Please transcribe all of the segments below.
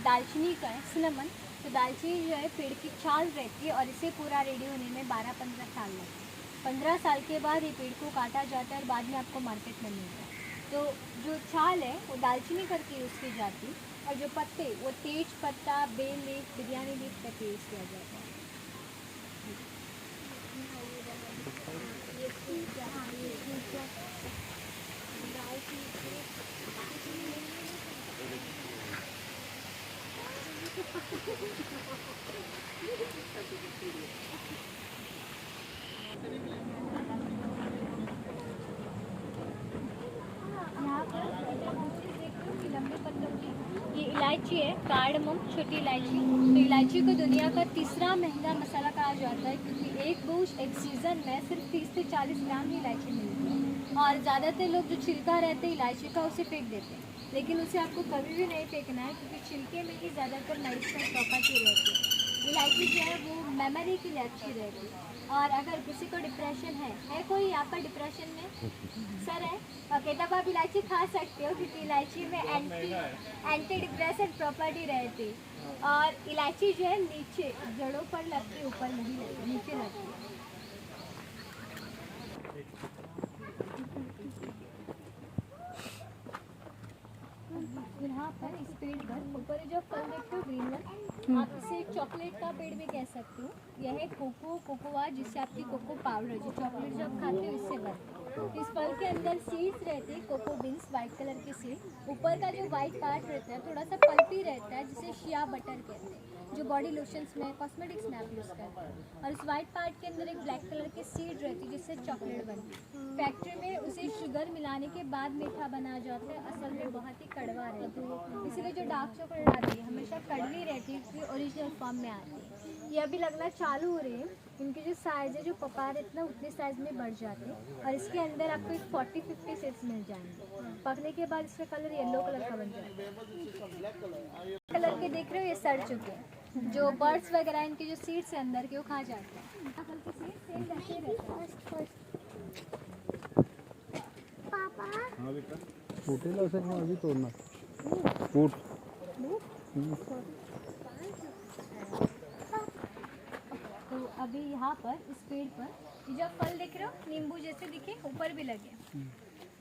दालचीनी का है, सिनेमन। तो दालचीनी जो है पेड़ की छाल रहती है और इसे पूरा रेडी होने में 12-15 साल लगते हैं। 15 साल के बाद ये पेड़ को काटा जाता है और बाद में आपको मार्केट में मिलता है। तो जो छाल है वो दालचीनी करके यूज़ की जाती है और जो पत्ते वो तेज पत्ता, बे लीफ, बिरयानी लीफ करके यूज़ किया जाता है। यहाँ पर लंबे पत्तों की ये इलायची है, कार्डमम, छोटी इलायची। तो इलायची को दुनिया का तीसरा महंगा मसाला कहा जाता है क्योंकि एक बूश एक सीज़न में सिर्फ 30 से 40 ग्राम ही इलायची मिलती है। और ज़्यादातर लोग जो छिलका रहते हैं इलायची का उसे फेंक देते हैं, लेकिन उसे आपको कभी भी नहीं फेंकना है क्योंकि छिलके में ही ज़्यादातर मेडिसिनल प्रॉपर्टी रहती है। इलायची जो है वो मेमोरी के लिए अच्छी रहती है। और अगर किसी को डिप्रेशन है कोई यहाँ पर डिप्रेशन में सर है, ओके, तब आप इलायची खा सकते हो क्योंकि इलायची में एंटी डिप्रेसेंट प्रॉपर्टी रहती है। और इलायची जो है नीचे जड़ों पर लगती है, ऊपर नहीं लगती, नीचे लगती है। यहाँ पर इस पेड़ पर ऊपर जो फल देखते हो ग्रीन वन, आप इसे चॉकलेट का पेड़ भी कह सकते हो। यह है कोकोआ, जिससे आपकी कोको पाउडर जो चॉकलेट जब खाते हो इससे बनती है। इस फल के अंदर सीड्स रहते हैं, कोको बीन्स, वाइट कलर के सीड। ऊपर का जो वाइट पार्ट रहता है थोड़ा सा पल्पी रहता है, जिसे शिया बटर कहते हैं, जो बॉडी लोशंस में, कॉस्मेटिक्स में आप यूज़ करते हैं। और इस वाइट पार्ट के अंदर एक ब्लैक कलर की सीड रहती है जिससे चॉकलेट बनती है। फैक्ट्री में उसे शुगर मिलाने के बाद मीठा बना जाता है, असल में बहुत ही कड़वा रहता है। इसीलिए जो डार्क चॉकलेट आती है हमेशा कड़वी रहती है, इसलिए ओरिजिनल फॉर्म में आती है। ये अभी लगना चालू हो रही है, इनकी जो साइज़ है, जो पपार इतना उतने साइज़ में बढ़ जाते हैं और इसके अंदर आपको 40-50 सीड्स मिल जाएंगे। पकने के बाद इसका कलर येलो कलर का बन जाता है। कलर के देख रहे हो ये सड़ चुके हैं। जो बर्ड्स वगैरह इनके जो सीड्स है अंदर के वो खा जाते हैं। फल के सीड सेम वैसे रहते हैं। हाँ बेटा, फूटेगा सर, हाँ अभी तोड़ना फूट। तो अभी यहाँ पर इस पेड़ पर ये जो फल दिख रहे हो नींबू जैसे दिखे, ऊपर भी लगे,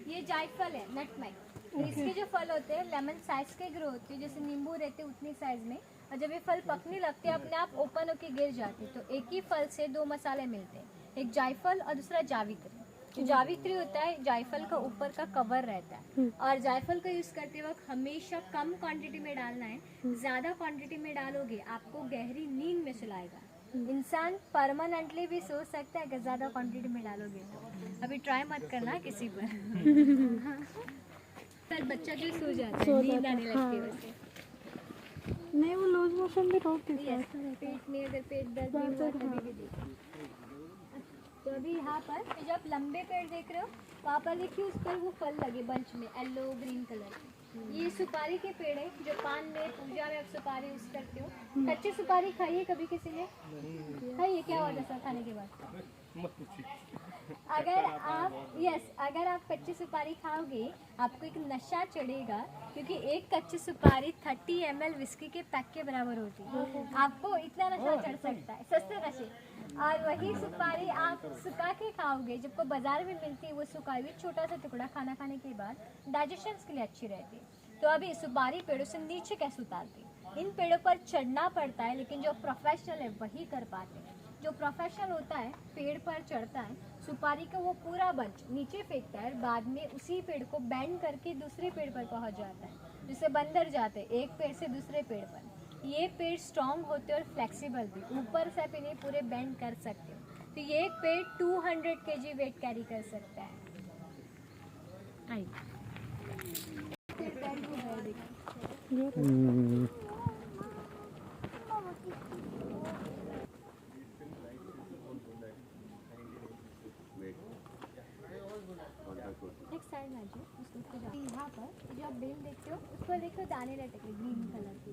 ये जायफल है, नटमेग। इसके जो फल होते हैं लेमन साइज के ग्रो होते हैं, जैसे नींबू रहते हैं उतनी साइज में। और जब ये फल पकने लगते हैं अपने आप ओपन होके गिर जाते हैं। तो एक ही फल से दो मसाले मिलते हैं, एक जायफल और दूसरा जावित्री। जो जावित्री होता है जायफल का ऊपर का कवर रहता है। और जायफल का यूज़ करते वक्त हमेशा कम क्वांटिटी में डालना है, ज़्यादा क्वांटिटी में डालोगे आपको गहरी नींद में सुलाएगा। इंसान परमानेंटली भी सो सकता है अगर ज़्यादा क्वांटिटी में डालोगे तो। अभी ट्राई मत करना किसी पर। पर बच्चा जो सो जाता है, नींद आने लगती है उसे। नहीं, वो लूज मोशन भी रोकती है। पेट में अगर पेट दर्द भी हुआ तभी भी देखो। तो अभी यहाँ पर जब लंबे पेड़ देख रहे हो वहाँ पर देखिए उस पर वो फल लगे बंच में, येलो ग्रीन कलर के। ये सुपारी के पेड़ है, जो पान में पूजा में आप सुपारी यूज करते हो। कच्ची सुपारी खाइए कभी किसी ने? खाइए, क्या होता है खाने के बाद? अगर आप कच्ची सुपारी खाओगे आपको एक नशा चढ़ेगा, क्योंकि एक कच्ची सुपारी 30 ml विस्की के पैक के बराबर होती है। आपको इतना नशा चढ़ सकता है, सस्ते नशे। और वही सुपारी आप सुखा के खाओगे, जबको बाजार में मिलती है वो सुखाई हुई छोटा सा टुकड़ा खाना खाने के बाद डाइजेशन के लिए अच्छी रहती है। तो अभी सुपारी पेड़ों से नीचे कैसे उतारती? इन पेड़ों पर चढ़ना पड़ता है, लेकिन जो प्रोफेशनल है वही कर पाते हैं। जो प्रोफेशनल होता है पेड़ पर चढ़ता है, सुपारी का वो पूरा बंच नीचे फेंकता है, बाद में उसी पेड़ को बेंड करके दूसरे पेड़ पर पहुंच जाता है, जिससे बंदर जाते हैं एक पेड़ से दूसरे पेड़ पर। ये पेड़ स्ट्रॉन्ग होते हैं और फ्लेक्सिबल भी, ऊपर से आप इन्हें पूरे बेंड कर सकते हो। तो ये एक पेड़ 200 kg वेट कैरी कर सकता है। एक साइड में यहाँ पर जो आप बेल देखते हो उस पर देखो दाने लटके ग्रीन कलर की,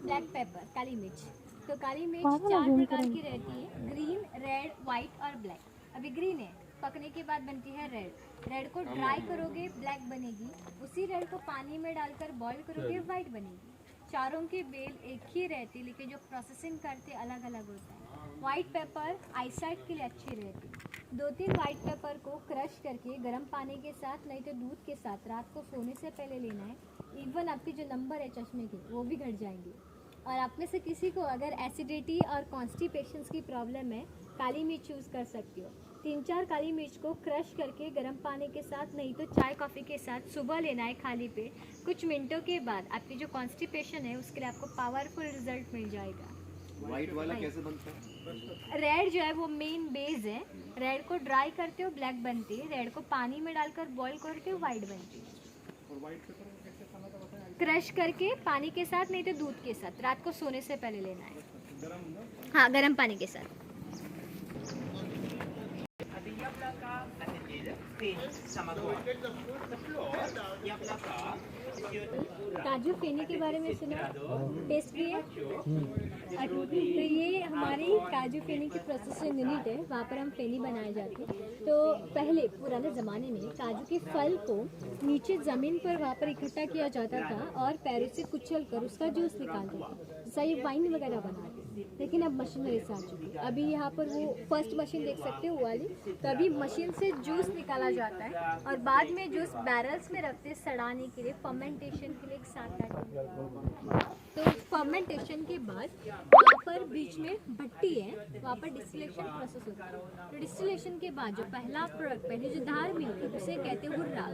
ब्लैक पेपर, काली मिर्च। तो काली मिर्च 4 प्रकार की रहती है, ग्रीन, रेड, वाइट और ब्लैक। अभी ग्रीन है, पकने के बाद बनती है रेड। रेड को ड्राई करोगे ब्लैक बनेगी, उसी रेड को पानी में डालकर बॉईल करोगे वाइट बनेगी। चारों की बेल एक ही रहती, लेकिन जो प्रोसेसिंग करते अलग अलग होता है। वाइट पेपर आईसाइट के लिए अच्छी रहती। 2-3 वाइट पेपर को क्रश करके गर्म पानी के साथ नहीं तो दूध के साथ रात को सोने से पहले लेना है। इवन आपकी जो नंबर है चश्मे के वो भी घट जाएंगे। और आप में से किसी को अगर एसिडिटी और कॉन्स्टिपेशन की प्रॉब्लम है, काली मिर्च चूज़ कर सकती हो। 3-4 काली मिर्च को क्रश करके गर्म पानी के साथ नहीं तो चाय कॉफ़ी के साथ सुबह लेना है खाली पेट। कुछ मिनटों के बाद आपकी जो कॉन्स्टिपेशन है उसके लिए आपको पावरफुल रिजल्ट मिल जाएगा। व्हाइट वाला कैसे बनता है? रेड जो है वो मेन बेस है। रेड को ड्राई करते हो ब्लैक बनती है, रेड को पानी में डालकर बॉईल करते हो वाइट बनती है। क्रश करके पानी के साथ नहीं तो दूध के साथ रात को सोने से पहले लेना है। हाँ, गर्म पानी के साथ। काजू फेनी के बारे में सुना? टेस्ट किए? तो ये हमारी काजू फेनी की प्रोसेसिंग यूनिट है, वहाँ पर हम फेनी बनाए जाते हैं। तो पहले पुराने ज़माने में काजू के फल को नीचे ज़मीन पर वहाँ पर इकट्ठा किया जाता था और पैरों से कुचल कर उसका जूस निकालते थे, जैसा ये वाइन वगैरह बनाते। लेकिन अब मशीनरी से आ चुकी है। अभी यहाँ पर वो फर्स्ट मशीन देख सकते हो वो वाली, तो अभी मशीन से जूस निकाला जाता है और बाद में जूस बैरल्स में रखते सड़ाने के लिए, फर्मेंटेशन के लिए एक साथ आते। तो फर्मेंटेशन के बाद वहाँ पर बीच में भट्टी है, वहाँ पर डिस्टिलेशन प्रोसेस होता है। तो डिस्टिलेशन के बाद जो पहला प्रोडक्ट, पहले जो धार मिलती है उसे कहते हैं हुर्रा,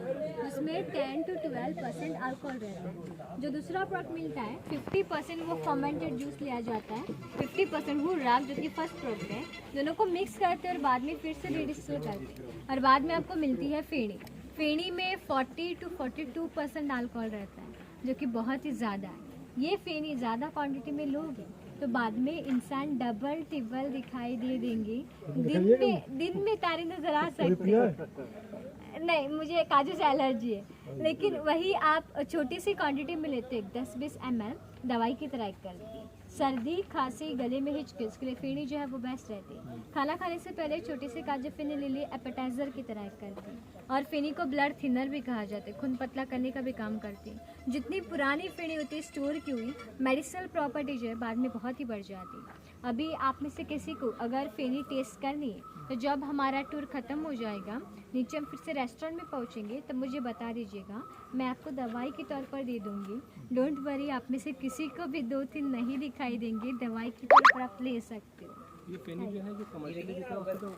उसमें 10 to 12% अल्कोहल रहता है। जो दूसरा प्रोडक्ट मिलता है 50% वो फर्मेंटेड जूस लिया जाता है, 50% हुर्रा जो कि फर्स्ट प्रोडक्ट है। दोनों को मिक्स करते हैं और बाद में फिर से रीडिस्टिल करते हैं और बाद में आपको मिलती है फेनी। फेनी में 40 to 42% अल्कोहल रहता है, जो कि बहुत ही ज़्यादा है। ये फेनी ज़्यादा क्वांटिटी में लोगे तो बाद में इंसान डबल टिबल दिखाई दे देंगे। दिन में तारे नजर आ सकते हैं। नहीं, मुझे काजू से एलर्जी है, लेकिन वही आप छोटी सी क्वांटिटी में लेते 10-20 ml दवाई की तरह करती है। सर्दी खांसी गले में हिचकी के लिए फेनी जो है वो बेस्ट रहती है। खाना खाने से पहले छोटी सी काजू फेनी ले लिए, एपेटाइजर की तरह करती है। और फेनी को ब्लड थिनर भी कहा जाता है, खून पतला करने का भी काम करती है। जितनी पुरानी फेनी होती है स्टोर की हुई, मेडिसिनल प्रॉपर्टी जो है बाद में बहुत ही बढ़ जाती है। अभी आप में से किसी को अगर फेनी टेस्ट करनी है तो जब हमारा टूर ख़त्म हो जाएगा, नीचे हम फिर से रेस्टोरेंट में पहुंचेंगे तब मुझे बता दीजिएगा, मैं आपको दवाई के तौर पर दे दूंगी। डोंट वरी, आप में से किसी को भी 2-3 नहीं दिखाई देंगे, दवाई के तौर पर आप ले सकते हो। ये फेनी जो है जो कमर्शियली बिकता है उसका तो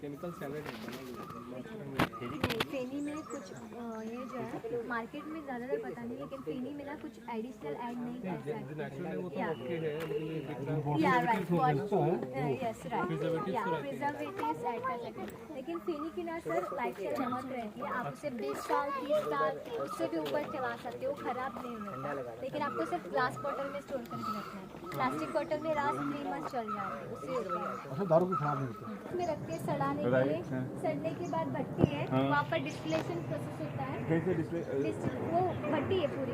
केमिकल सैलेड नहीं, फेनी में कुछ ये जो है मार्केट में ज़्यादातर पता नहीं, लेकिन फेनी में ना कुछ एडिशनल ऐड नहीं कर सकते। नेचुरल है वो तो ओके है, लेकिन ये बिकता या राइट, यस राइट, या प्रिजर्वेटिव्स ऐड कर सकते हैं। लेकिन फेनी की ना सर लाइफ स्टाइल बहुत रहती है, आप उसे 20 साल 30 साल उससे भी ऊपर चला सकते हो, ख़राब नहीं होता। लेकिन आपको सिर्फ ग्लास बॉटल में स्टोर करके रखना है। प्लास्टिक बॉटल में रात 3 मंथ चल जाते हैं, उससे दारू की खराब नहीं होती। में रख के सड़ाने के लिए, सड़ने के बाद भट्टी है, वहाँ पर डिस्टिलेशन प्रोसेस होता है। वो भट्टी है पूरी,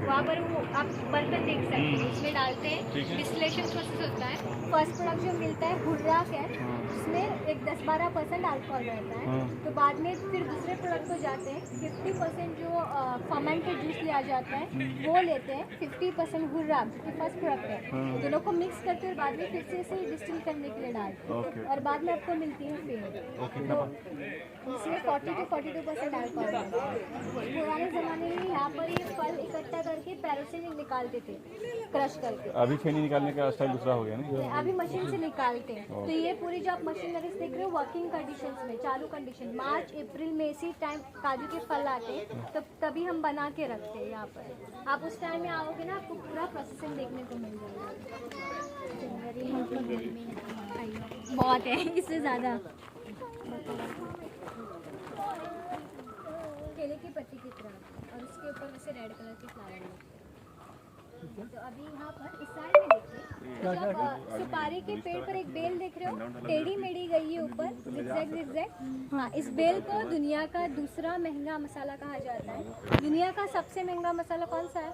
वहाँ पर वो आप बर्तन देख सकते हैं, उसमें डालते हैं, डिस्टिलेशन प्रोसेस होता है। फर्स्ट प्रोडक्ट जो मिलता है हुर्रा है, उसमें एक 10-12% अल्कोहल रहता है। तो बाद में फिर दूसरे प्रोडक्ट को जाते हैं, 50% जो फर्मेंटेड जूस लिया जाता है वो लेते हैं, 50% हुर्रा जो कि फर्स्ट प्रोडक्ट है। दोनों को मिक्स करते हैं, बाद में फिर से इसे डिस्टिल करने के लिए डालते हैं और बाद में आपको मिलती है फेनी। तो इसमें 40 to 42% अल्कोहल है। पुराने ज़माने में यहाँ पर ये फल इकट्ठा करके पैरों से निकालते थे, क्रश करके। अभी फेनी निकालने का स्टाइल दूसरा हो गया नहीं? अभी मशीन से निकालते हैं। तो ये पूरी जो आप मशीनरी देख रहे हो वर्किंग कंडीशंस में, चालू कंडीशन, मार्च अप्रैल में इसी टाइम काजू के फल आते हैं, तो तभी हम बना के रखते हैं यहाँ पर। आप उस टाइम में आओगे ना, आपको पूरा प्रोसेसिंग देखने को मिल जाएगा। बहुत है, इससे ज़्यादा। केले की पत्ती की तरह और उसके ऊपर वैसे रेड कलर के फ्लावर लगते हैं। तो अभी यहाँ पर इस साइड में देखिए, जब सुपारी के पेड़ पर एक बेल देख रहे हो, टेढ़ी मेढ़ी गई है ऊपर, जिगजैग। हाँ, इस बेल को दुनिया का दूसरा महंगा मसाला कहा जाता है। दुनिया का सबसे महंगा मसाला कौन सा है?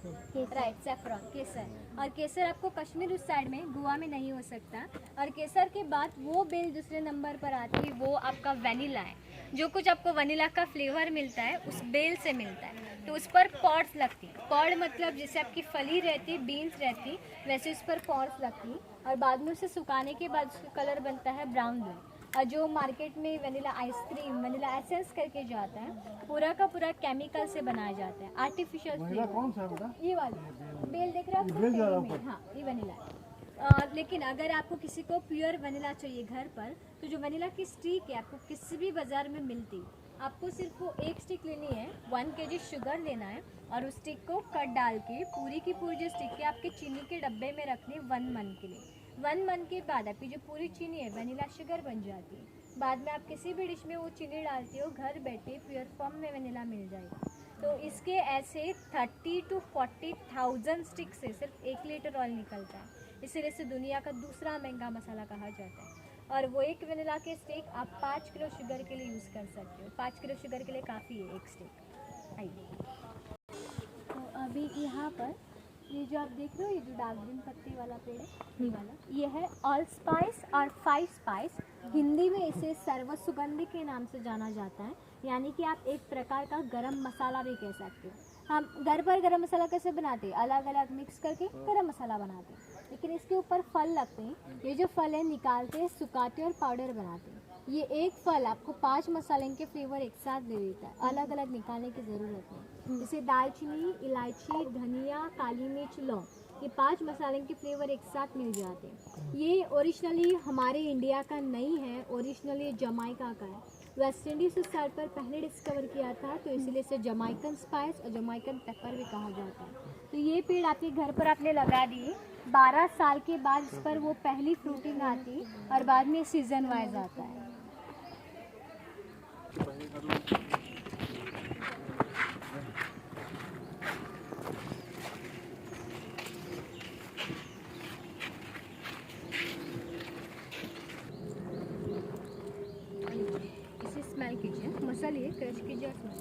राइट, सेफ्रॉन, केसर। और केसर आपको कश्मीर उस साइड में, गोवा में नहीं हो सकता। और केसर के बाद वो बेल दूसरे नंबर पर आती है, वो आपका वनीला है। जो कुछ आपको वनीला का फ्लेवर मिलता है उस बेल से मिलता है। तो उस पर पॉड्स लगती है। पॉड मतलब जैसे आपकी फली रहती, बीन्स रहती, वैसे उस पर पॉड्स लगती। और बाद में उसे सुखाने के बाद उसका कलर बनता है ब्राउन ब्लू। और जो मार्केट में वनीला आइसक्रीम, वनीला एसेंस करके जो आता है, पूरा का पूरा केमिकल से बनाया जाता है, आर्टिफिशियल फ्लेवर। कौन सा है बेटा? ये वाली बेल देख रहे हो बेल जा रहा आप? है हाँ, ये वनीला है। लेकिन अगर आपको किसी को प्योर वनीला चाहिए घर पर, तो जो वनीला की स्टिक है आपको किसी भी बाज़ार में मिलती, आपको सिर्फ वो एक स्टिक लेनी है, 1 kg शुगर लेना है और उस स्टिक को कट डाल के पूरी की पूरी जो स्टिक है आपके चीनी के डब्बे में रखनी 1 मंथ के लिए। 1 मंथ के बाद आपकी जो पूरी चीनी है वनीला शुगर बन जाती है। बाद में आप किसी भी डिश में वो चीनी डालती हो, घर बैठे प्योर फॉर्म में वनीला मिल जाएगा। तो इसके ऐसे 30 to 40,000 स्टिक से सिर्फ 1 लीटर ऑयल निकलता है। इसीलिए इसे दुनिया का दूसरा महंगा मसाला कहा जाता है। और वो एक वनीला के स्टिक आप 5 किलो शुगर के लिए यूज़ कर सकते हो। 5 किलो शुगर के लिए काफ़ी है एक स्टिक। आइए, तो अभी यहाँ पर ये जो आप देख रहे हो, ये जो डार्क ग्रीन पत्ते वाला पेड़ है, ये वाला, ये है ऑल स्पाइस और 5 स्पाइस। हिंदी में इसे सर्व सुगंधि के नाम से जाना जाता है। यानी कि आप एक प्रकार का गरम मसाला भी कह सकते हो। हम घर पर गरम मसाला कैसे बनाते हैं? अलग अलग मिक्स करके गरम मसाला बनाते हैं। लेकिन इसके ऊपर फल लगते हैं। ये जो फल है निकालते हैं, सुखाते और पाउडर बनाते हैं। ये एक फल आपको 5 मसाले के फ्लेवर एक साथ दे देता है। अलग अलग निकालने की ज़रूरत नहीं। जैसे दालचीनी, इलायची, धनिया, काली मिर्च, लौंग, ये 5 मसाले के फ्लेवर एक साथ मिल जाते हैं। ये ओरिजिनली हमारे इंडिया का नहीं है, ओरिजिनली जमाइका का है। वेस्ट इंडीज उस साइड पर पहले डिस्कवर किया था, तो इसलिए इसे जमाइकन स्पाइस और जमाइकन पेपर भी कहा जाता है। तो ये पेड़ आपके घर पर आपने लगा दिए, 12 साल के बाद इस पर वो पहली फ्रूटिंग आती और बाद में सीजन वाइज आता है। इसे स्मेल कीजिए, मसाले क्रश कीजिए और स्मेल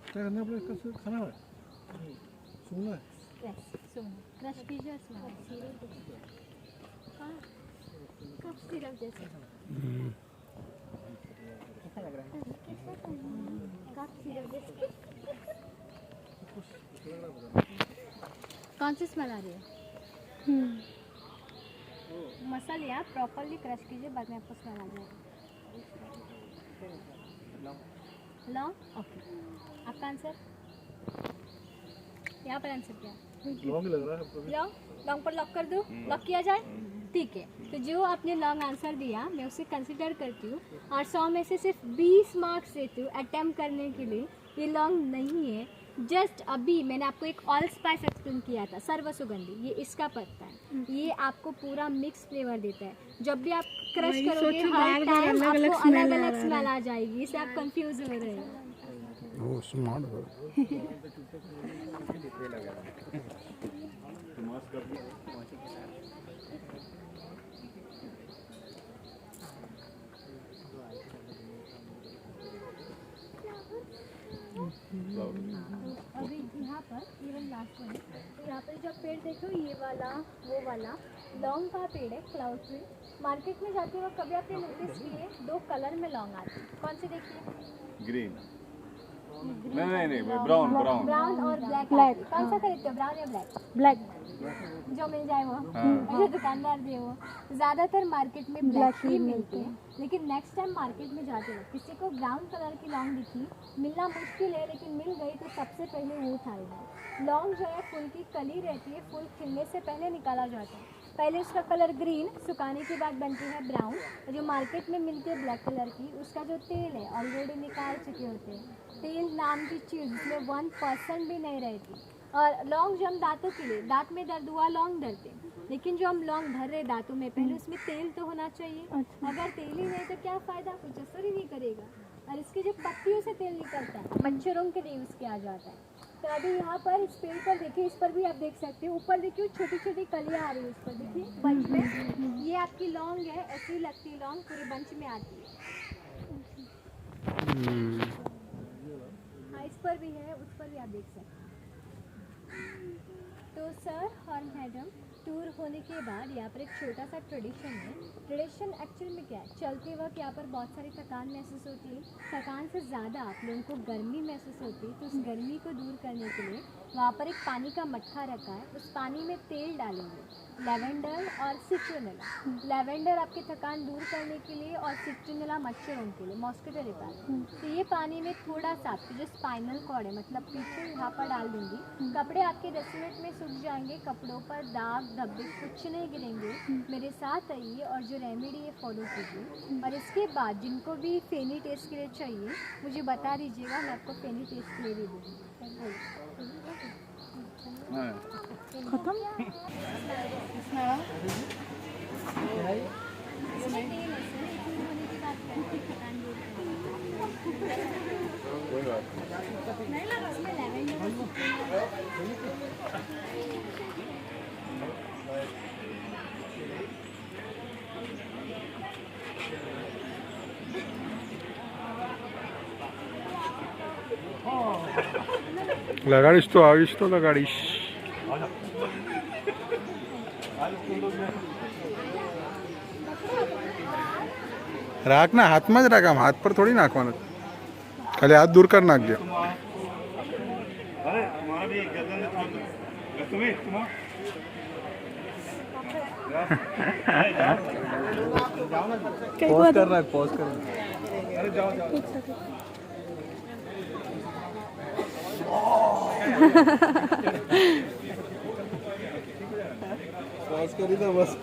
क्या करना है? इसका खाना है, सुनना है। क्रश कीजिए और स्मेल। हाँ, कफ सिरप जैसे। कैसा लग रहा है? कफ सिरप जैसे। कौन सी स्मेल आ रही है? मसाले आप प्रॉपरली क्रश कीजिए, बाद में आपको स्मेल आ जाएगा। Long, okay. आपका आंसर? यहाँ पर आंसर क्या है? लॉन्ग लग रहा है हमको भी। लॉन्ग पर लॉक कर दूँ? लॉक किया जाए? ठीक है। तो जो आपने लॉन्ग आंसर दिया मैं उसे कंसिडर करती हूँ और 100 में से सिर्फ 20 मार्क्स देती हूँ अटेम्प्ट करने के लिए। ये लॉन्ग नहीं है। जस्ट अभी मैंने आपको एक ऑल स्पाइस एक्सप्लेन किया था, सर्व सुगंधी, ये इसका पत्ता है। ये आपको पूरा मिक्स फ्लेवर देता है। जब भी आप क्रश करोगे हर टाइम आपको अलग अलग स्मेल आ जाएगी, इससे आप कंफ्यूज हो रहे हो। वो स्मार्ट हो। अभी यहाँ पर इवन लास्ट वन, तो यहाँ पर जो पेड़ देखो, ये वाला वो वाला लौंग का पेड़ है, क्लाउड ट्री। मार्केट में जाते वक्त कभी आपने नोटिस किए 2 कलर में लौंग आती है? कौन सी देखिए? ग्रीन नहीं ब्राउन ब्राउन ब्राउन और ब्लैक। कौन सा खरीदते हो, ब्राउन या ब्लैक? ब्लैक। जो मिल जाए वो, जो दुकानदार दे वो। ज़्यादातर मार्केट में ब्लैक ही मिलती है। लेकिन नेक्स्ट टाइम मार्केट में जाते हो किसी को ब्राउन कलर की लौंग दिखी, मिलना मुश्किल है लेकिन मिल गई तो सबसे पहले वो उठाएगा। लौंग जो है फूल की कली रहती है, फूल खिलने से पहले निकाला जाता है। पहले उसका कलर ग्रीन, सुखाने के बाद बनती है ब्राउन। जो मार्केट में मिलती है ब्लैक कलर की, उसका जो तेल है ऑलरेडी निकाल चुके होते हैं। तेल नाम की चीज़ जिसमें 1% भी नहीं रहती। और लौंग जो हम दांतों के लिए, दांत में दर्द हुआ लौंग धरते, लेकिन जो हम लौंग भर रहे दांतों में, पहले उसमें तेल तो होना चाहिए। अगर तेल ही नहीं तो क्या फ़ायदा, कुछ असर ही नहीं करेगा। और इसकी जो पत्तियों से तेल निकलता है मच्छरों के लिए यूज़ किया जाता है। अभी यहाँ पर इस पेड़ पर देखिए, इस पर भी आप देख सकते हो, ऊपर देखिए छोटी छोटी कलियाँ आ रही है उस पर, देखिए बंच में। ये आपकी लौंग है, ऐसी ही लगती है लौंग, पूरे बंच में आती है। हाँ, इस पर भी है, उस पर भी आप देख सकते हैं। तो सर और मैडम, टूर होने के बाद यहाँ पर एक छोटा सा ट्रेडिशन है। ट्रेडिशन एक्चुअल में क्या है, चलते वक्त यहाँ पर बहुत सारी थकान महसूस होती है। थकान से ज़्यादा आप लोगों को गर्मी महसूस होती है, तो उस गर्मी को दूर करने के लिए वहाँ पर एक पानी का मटका रखा है। उस पानी में तेल डालेंगे, लेवेंडर और सिट्रोनेला। लेवेंडर आपकी थकान दूर करने के लिए और सिट्रोनेला मच्छरों के लिए, मॉस्किटो रिपेलेंट। तो ये पानी में थोड़ा सा आपकी जो स्पाइनल कॉर्ड है, मतलब पीछे यहाँ पर डाल दूँगी। कपड़े आपके 10 मिनट में सूख जाएंगे, कपड़ों पर दाग धब्बे कुछ नहीं गिरेंगे। मेरे साथ आइए और जो रेमेडी है फॉलो कीजिए। और इसके बाद जिनको भी फेनी टेस्ट के लिए चाहिए मुझे बता दीजिएगा, मैं आपको फेनी टेस्ट के लिए दे दूँगी। हाँ। खत्म। इसमें तेल है सर, एक दिन होने के बाद करके थकान दूर करेंगे। कोई बात नहीं। इसमें लेवेंडर और सिट्रोनेला लगाड़ीस तो आविश तो लगाड़ीस राख ना हाथ में ज राख, आम हाथ पर थोड़ी नाखवाना, खाली हाथ दूर कर नाख दिया। अरे तुम्हारा भी गर्दन में छोड़ दो। तुम्हें तुम्हारा पॉज कर रहा है, पॉज कर रहा है। अरे जाओ जाओ। पॉज करी तो बस।